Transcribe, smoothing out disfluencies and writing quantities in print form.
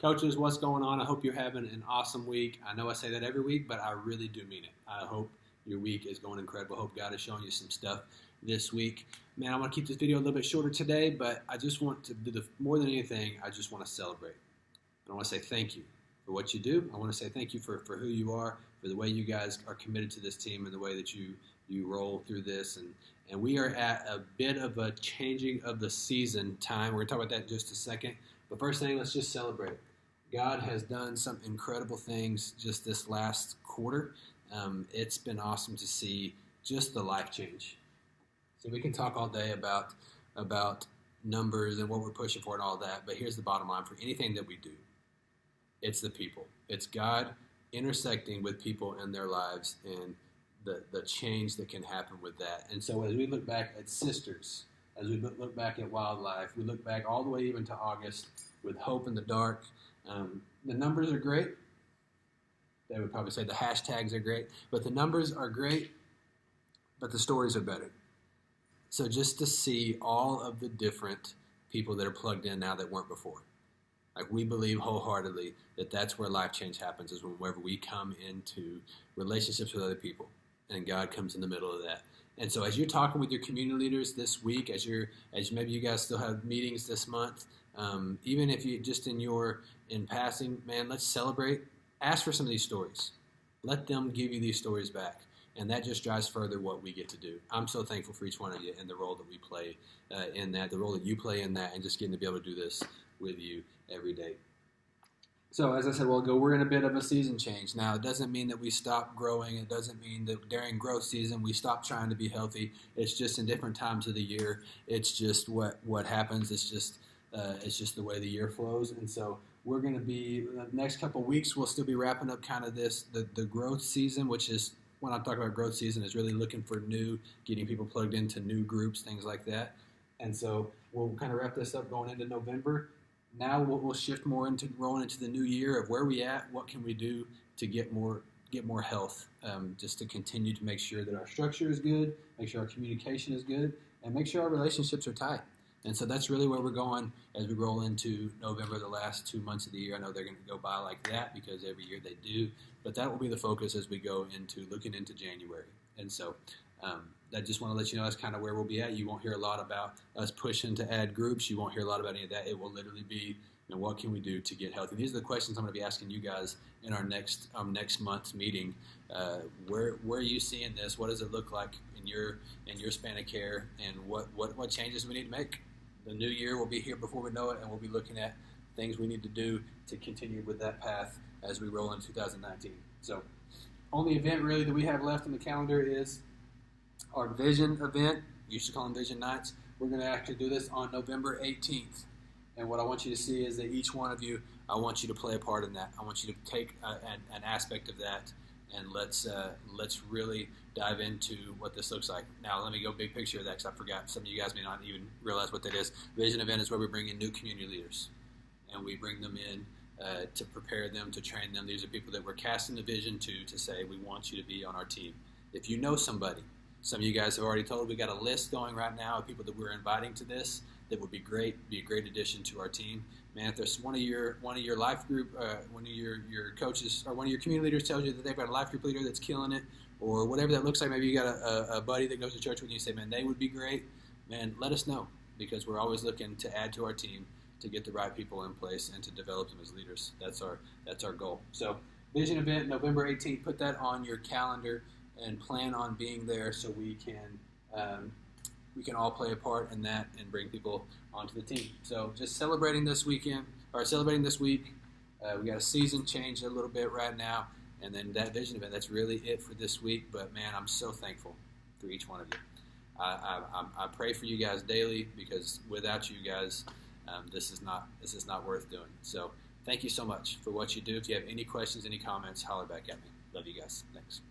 Coaches, what's going on? I hope you're having an awesome week. I know I say that every week, but I really do mean it. I hope your week is going incredible. I hope God is showing you some stuff this week. Man, I want to keep this video a little bit shorter today, but I just want to do more than anything, I just want to celebrate. I want to say thank you for what you do. I want to say thank you for who you are, for the way you guys are committed to this team and the way that you roll through this. And we are at a bit of a changing of the season time. We're going to talk about that in just a second. But first thing, let's just celebrate. God has done some incredible things just this last quarter. It's been awesome to see just the life change. So we can talk all day about numbers and what we're pushing for and all that, but here's the bottom line for anything that we do. It's the people. It's God intersecting with people in their lives and the change that can happen with that. And so as we look back at Sisters, as we look back at Wildlife, we look back all the way even to August with Hope in the Dark. The numbers are great. They would probably say the hashtags are great, but the numbers are great, but the stories are better. So just to see all of the different people that are plugged in now that weren't before. Like we believe wholeheartedly that that's where life change happens, is whenever we come into relationships with other people and God comes in the middle of that. And so as you're talking with your community leaders this week, as maybe you guys still have meetings this month, even if you just in passing, man, let's celebrate. Ask for some of these stories. Let them give you these stories back. And that just drives further what we get to do. I'm so thankful for each one of you and the role that we play in that, the role that you play in that, and just getting to be able to do this with you every day. So as I said a while ago, we're in a bit of a season change. Now, it doesn't mean that we stop growing. It doesn't mean that during growth season we stop trying to be healthy. It's just in different times of the year. It's just what happens. It's just the way the year flows. And so we're going to be, the next couple of weeks, we'll still be wrapping up kind of the growth season, which is, when I'm talking about growth season, is really looking for getting people plugged into new groups, things like that. And so we'll kind of wrap this up going into November. Now we'll shift more into rolling into the new year of where we at, what can we do to get more health, just to continue to make sure that our structure is good, make sure our communication is good, and make sure our relationships are tight. And so that's really where we're going as we roll into November, the last 2 months of the year. I know they're going to go by like that because every year they do, but that will be the focus as we go into looking into January. And so I just want to let you know that's kind of where we'll be at. You won't hear a lot about us pushing to add groups. You won't hear a lot about any of that. It will literally be, what can we do to get healthy? These are the questions I'm going to be asking you guys in our next month's meeting. Where are you seeing this? What does it look like in your span of care? And what changes we need to make? The new year will be here before we know it, and we'll be looking at things we need to do to continue with that path as we roll into 2019. So, only event really that we have left in the calendar is our Vision event. We used to call them Vision Nights. We're going to actually do this on November 18th. And what I want you to see is that each one of you, I want you to play a part in that. I want you to take an aspect of that, and let's really dive into what this looks like. Now, let me go big picture of that because I forgot. Some of you guys may not even realize what that is. Vision event is where we bring in new community leaders, and we bring them in to prepare them, to train them. These are people that we're casting the vision to say, we want you to be on our team. If you know somebody, some of you guys have already told, we got a list going right now of people that we're inviting to this that would be great, be a great addition to our team. Man, if there's one of your life group, one of your coaches or one of your community leaders tells you that they've got a life group leader that's killing it, or whatever that looks like, maybe you got a buddy that goes to church with you and say, man, they would be great, man, let us know, because we're always looking to add to our team to get the right people in place and to develop them as leaders. That's our goal. So Vision event, November 18th, put that on your calendar and plan on being there so we can all play a part in that and bring people onto the team. So just celebrating this week. We got a season change a little bit right now, and then that Vision event, that's really it for this week. But man, I'm so thankful for each one of you. I pray for you guys daily, because without you guys, this is not worth doing. So thank you so much for what you do. If you have any questions, any comments, holler back at me. Love you guys. Thanks.